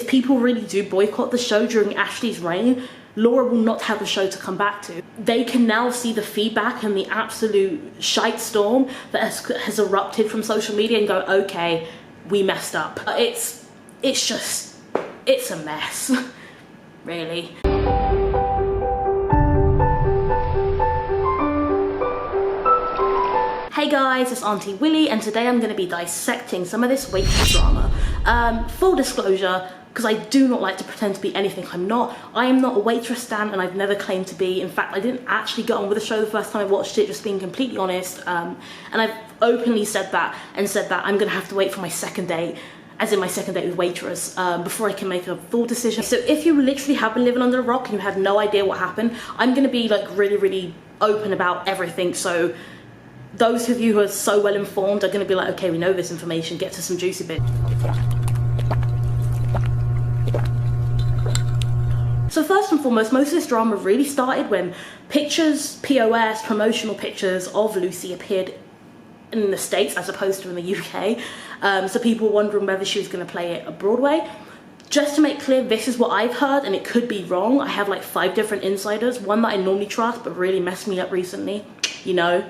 people really do boycott the show during Ashley's reign, Laura will not have a show to come back to. They can now see the feedback and the absolute shite storm that has erupted from social media and go, okay, we messed up. It's a mess, really. Hey guys, it's Aunty Willy, and today I'm going to be dissecting some of this Waitress drama. Full disclosure, because I do not like to pretend to be anything I'm not. I am not a Waitress stan, and I've never claimed to be. In fact, I didn't actually get on with the show the first time I watched it, just being completely honest. And I've openly said that, and said that I'm going to have to wait for my second date, as in my second date with Waitress, before I can make a full decision. So if you literally have been living under a rock and you had no idea what happened, I'm going to be like really open about everything. So those of you who are so well informed are going to be like, okay, we know this information, get to some juicy bits. So first and foremost, most of this drama really started when pictures, POS, promotional pictures of Lucy appeared in the States as opposed to in the UK. So people were wondering whether she was going to play it at Broadway. Just to make clear, this is what I've heard, and it could be wrong. I have like 5 different insiders, one that I normally trust but really messed me up recently, you know.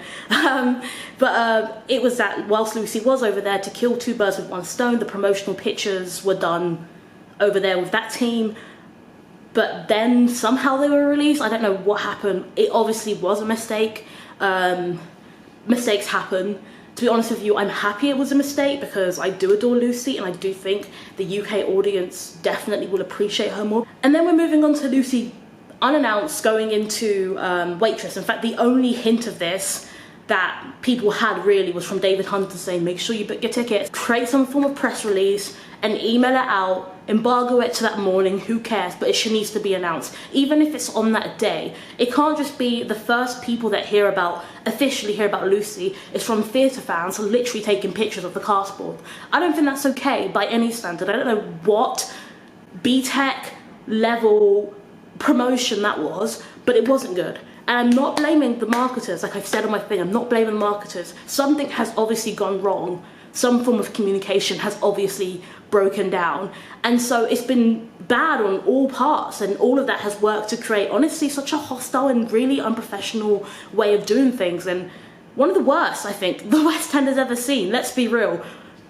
It was that whilst Lucy was over there to kill 2 birds with 1 stone, the promotional pictures were done over there with that team. But then somehow they were released. I don't know what happened. It obviously was a mistake. Mistakes happen. To be honest with you, I'm happy it was a mistake because I do adore Lucy and I do think the UK audience definitely will appreciate her more. And then we're moving on to Lucy unannounced going into Waitress. In fact, the only hint of this that people had really was from David Hunter saying, make sure you book your tickets, create some form of press release and email it out, embargo it to that morning, who cares, but it needs to be announced. Even if it's on that day, it can't just be the first people that officially hear about Lucy is from theatre fans literally taking pictures of the cast board. I don't think that's okay by any standard. I don't know what B-Tech level promotion that was, but it wasn't good. And I'm not blaming the marketers, like I've said on my thing, I'm not blaming the marketers. Something has obviously gone wrong. Some form of communication has obviously broken down. And so it's been bad on all parts, and all of that has worked to create, honestly, such a hostile and really unprofessional way of doing things. And one of the worst, I think, the West End has ever seen. Let's be real.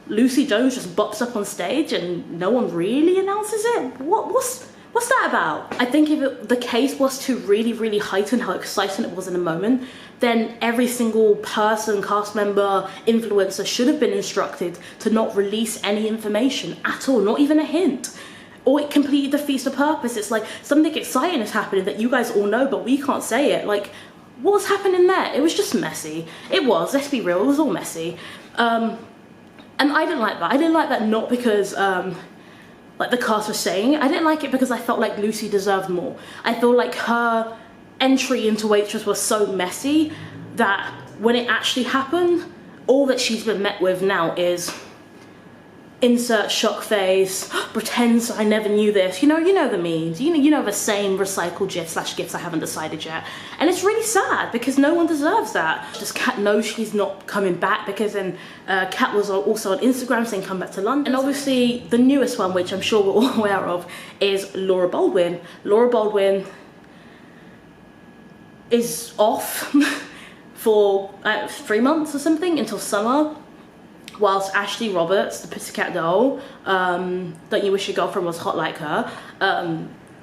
Lucy Jones just bops up on stage and no one really announces it? What's that about? I think if the case was to really heighten how exciting it was in the moment, then every single person, cast member, influencer should have been instructed to not release any information at all, not even a hint. Or it completely defeats the purpose. It's like something exciting is happening that you guys all know, but we can't say it. Like, what was happening there? It was just messy. It was, let's be real, it was all messy. And I didn't like that. I didn't like that not because like the cast was saying. I didn't like it because I felt like Lucy deserved more. I feel like her entry into Waitress was so messy that when it actually happened, all that she's been met with now is insert shock face, pretends I never knew this. You know the memes. You know the same recycled gifs I haven't decided yet. And it's really sad because no one deserves that. Just Kat knows she's not coming back because then Kat was also on Instagram saying come back to London. And obviously the newest one, which I'm sure we're all aware of, is Laura Baldwin. Laura Baldwin is off for 3 months or something until summer. Whilst Ashley Roberts, the Pussycat Doll, Don't You Wish Your Girlfriend Was Hot Like Her,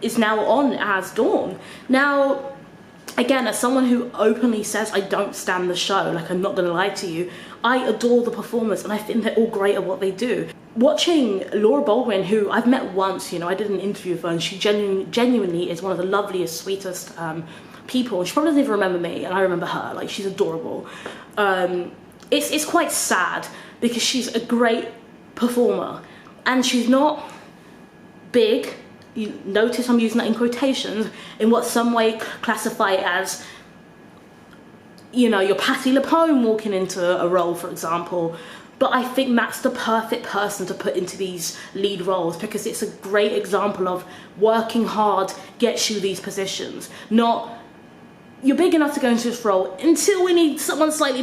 is now on as Dawn. Now, again, as someone who openly says I don't stand the show, like I'm not gonna lie to you, I adore the performers and I think they're all great at what they do. Watching Laura Baldwin, who I've met once, you know, I did an interview with her and she genuinely is one of the loveliest, sweetest people. She probably doesn't even remember me and I remember her, like she's adorable. It's quite sad because she's a great performer and she's not big. You notice I'm using that in quotations, in what some way classify as, you know, your Patti LuPone walking into a role, for example. But I think that's the perfect person to put into these lead roles because it's a great example of working hard gets you these positions. Not, you're big enough to go into this role until we need someone slightly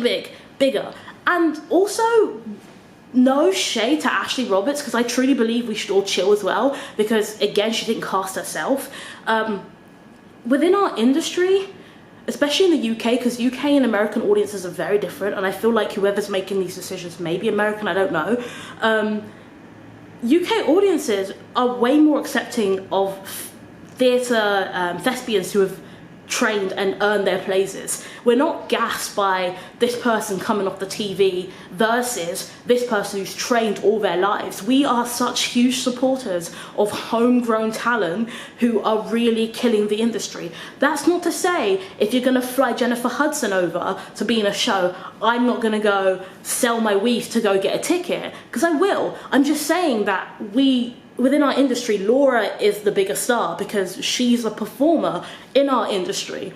bigger. And also, no shade to Ashley Roberts, because I truly believe we should all chill as well, because again, she didn't cast herself. Within our industry, especially in the UK, because UK and American audiences are very different, and I feel like whoever's making these decisions may be American, I don't know. UK audiences are way more accepting of theatre thespians who have trained and earned their places. We're not gassed by this person coming off the TV versus this person who's trained all their lives. We are such huge supporters of homegrown talent who are really killing the industry. That's not to say if you're gonna fly Jennifer Hudson over to be in a show, I'm not gonna go sell my weave to go get a ticket, because I will. I'm just saying that within our industry, Laura is the bigger star because she's a performer in our industry.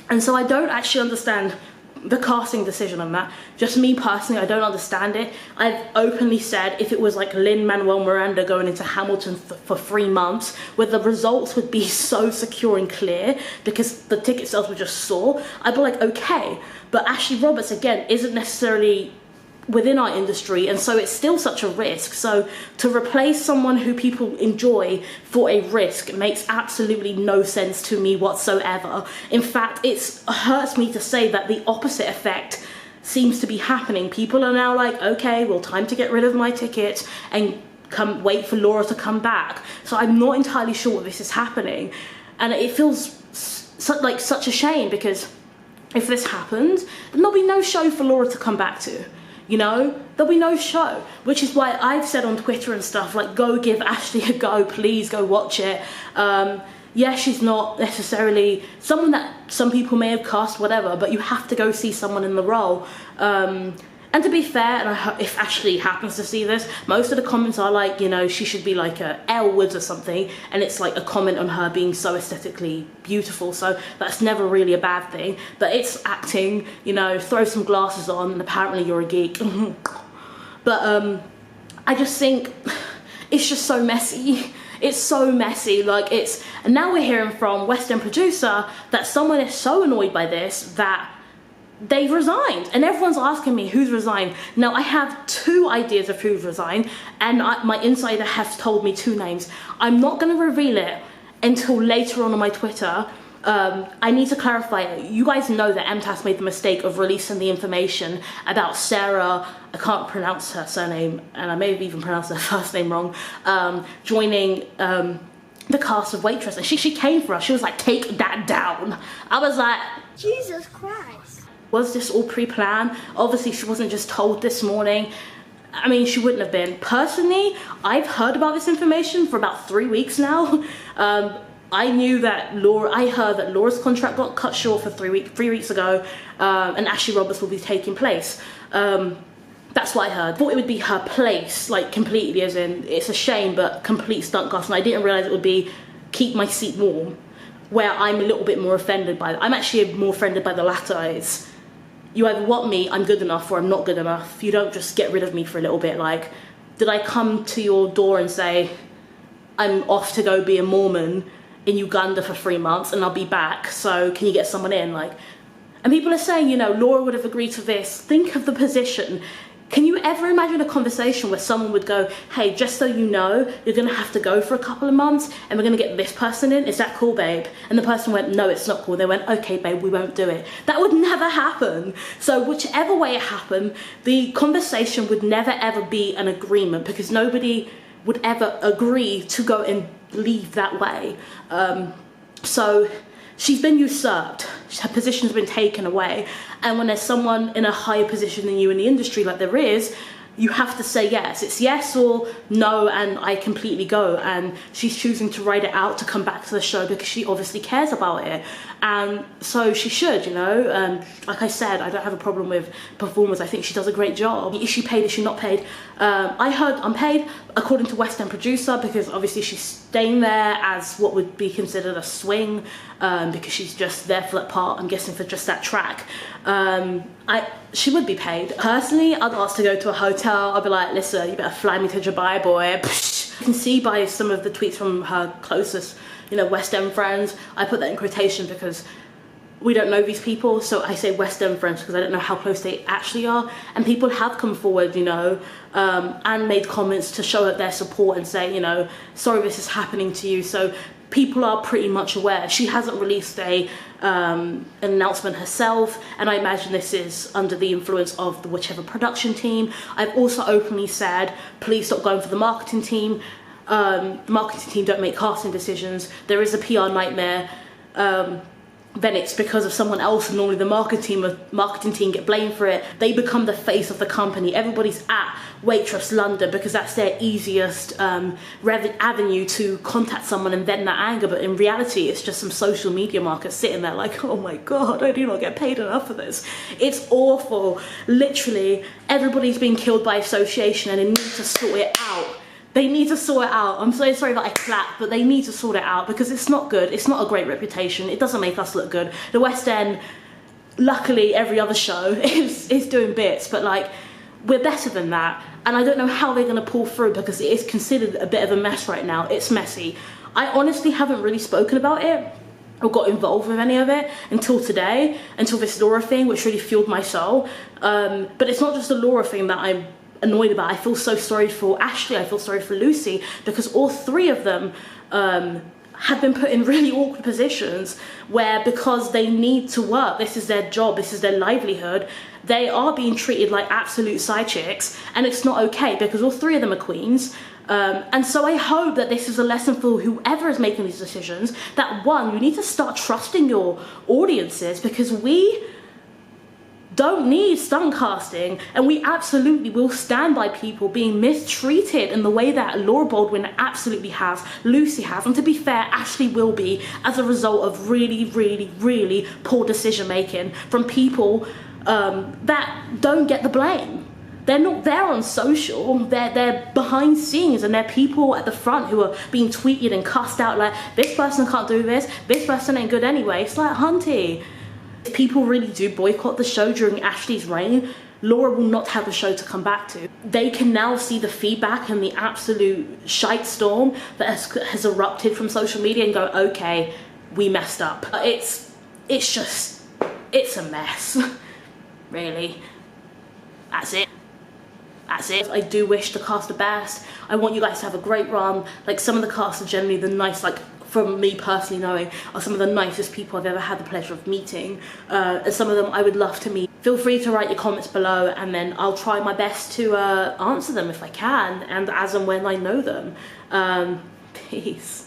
And so I don't actually understand the casting decision on that. Just me personally, I don't understand it. I've openly said if it was like Lin-Manuel Miranda going into Hamilton for 3 months, where the results would be so secure and clear because the ticket sales were just soar, I'd be like, okay. But Ashley Roberts, again, isn't necessarily within our industry, and so it's still such a risk. So to replace someone who people enjoy for a risk makes absolutely no sense to me whatsoever. In fact, it hurts me to say that the opposite effect seems to be happening. People are now like, okay, well, time to get rid of my ticket and wait for Laura to come back. So I'm not entirely sure what this is happening, and it feels like such a shame, because if this happens, then there'll be no show for Laura to come back to. You know, there'll be no show, which is why I've said on Twitter and stuff, like, go give Ashley a go, please go watch it. Yeah, she's not necessarily someone that some people may have cast, whatever, but you have to go see someone in the role. And to be fair, and I hope if Ashley happens to see this, most of the comments are like, you know, she should be like a Elle Woods or something, and it's like a comment on her being so aesthetically beautiful, so that's never really a bad thing. But it's acting, you know, throw some glasses on and apparently you're a geek. But I just think it's just so messy. It's so messy, like and now we're hearing from West End producer that someone is so annoyed by this that they've resigned, and everyone's asking me who's resigned. Now I have 2 ideas of who's resigned, and my insider has told me 2 names. I'm not going to reveal it until later on my Twitter. I need to clarify it. You guys know that MTAS made the mistake of releasing the information about Sarah, I can't pronounce her surname, and I may have even pronounced her first name wrong, joining the cast of Waitress, and she came for us. She was like, take that down. I was like, Jesus Christ. Was this all pre-planned? Obviously, she wasn't just told this morning. I mean, she wouldn't have been. Personally, I've heard about this information for about 3 weeks now. I heard that Laura's contract got cut short for 3 weeks ago, and Ashley Roberts will be taking place. That's what I heard. I thought it would be her place, like completely, as in, it's a shame, but complete stunt cast, and I didn't realize it would be keep my seat warm, where I'm a little bit more offended by that. I'm actually more offended by the latter. It's, you either want me, I'm good enough, or I'm not good enough. You don't just get rid of me for a little bit. Like, did I come to your door and say, I'm off to go be a Mormon in Uganda for 3 months and I'll be back, so can you get someone in? Like, and people are saying, you know, Laura would have agreed to this. Think of the position. Can you ever imagine a conversation where someone would go, hey, just so you know, you're gonna have to go for a couple of months and we're gonna get this person in, is that cool, babe? And the person went, no, it's not cool. They went, okay, babe, we won't do it. That would never happen. So whichever way it happened, the conversation would never ever be an agreement, because nobody would ever agree to go and leave that way. So she's been usurped. Her position's been taken away. And when there's someone in a higher position than you in the industry, like there is, you have to say yes. It's yes or no, and I completely go. And she's choosing to write it out to come back to the show because she obviously cares about it. And so she should, you know. Like I said, I don't have a problem with performers. I think she does a great job. Is she paid? Is she not paid? I heard unpaid, according to West End producer, because obviously she's staying there as what would be considered a swing, because she's just there for that part, I'm guessing for just that track. She would be paid. Personally, I'd ask to go to a hotel. I'd be like, listen, you better fly me to Dubai, boy. You can see by some of the tweets from her closest, you know, West End friends. I put that in quotation because we don't know these people, so I say West End friends because I don't know how close they actually are, and people have come forward, you know, and made comments to show their support and say, you know, sorry this is happening to you. So people are pretty much aware. She hasn't released an announcement herself, and I imagine this is under the influence of the whichever production team. I've also openly said, please stop going for the marketing team. The marketing team don't make casting decisions. There is a PR nightmare. Then it's because of someone else, and normally the marketing team get blamed for it. They become the face of the company. Everybody's at Waitress London because that's their easiest avenue to contact someone and vent that anger, but in reality it's just some social media market sitting there like, oh my god, I do not get paid enough for this. It's awful. Literally everybody's being killed by association, and they need to sort it out. They need to sort it out. I'm so sorry that I clap, but they need to sort it out because it's not good. It's not a great reputation. It doesn't make us look good. The West End, luckily every other show is doing bits, but like, we're better than that. And I don't know how they're gonna pull through because it is considered a bit of a mess right now. It's messy. I honestly haven't really spoken about it or got involved with any of it until today, until this Laura thing, which really fueled my soul. But it's not just the Laura thing that I'm annoyed about. I feel so sorry for Ashley, I feel sorry for Lucy, because all three of them have been put in really awkward positions where, because they need to work, this is their job, this is their livelihood, they are being treated like absolute side chicks, and it's not okay because all three of them are queens. And so I hope that this is a lesson for whoever is making these decisions, that one, you need to start trusting your audiences, because we don't need stunt casting, and we absolutely will stand by people being mistreated in the way that Laura Baldwin absolutely has, Lucy has, and to be fair, Ashley will be, as a result of really, really, really poor decision making from people that don't get the blame. They're not there on social, they're behind scenes, and they're people at the front who are being tweeted and cussed out like, this person can't do this person ain't good anyway. It's like, hunty. If people really do boycott the show during Ashley's reign, Laura will not have a show to come back to. They can now see the feedback and the absolute shite storm that has erupted from social media and go, okay, we messed up. It's a mess, really. That's it. That's it. I do wish the cast the best. I want you guys to have a great run. Like, some of the cast are generally the nice, like, from me personally knowing, are some of the nicest people I've ever had the pleasure of meeting. And some of them I would love to meet. Feel free to write your comments below, and then I'll try my best to answer them if I can, and as and when I know them. Peace.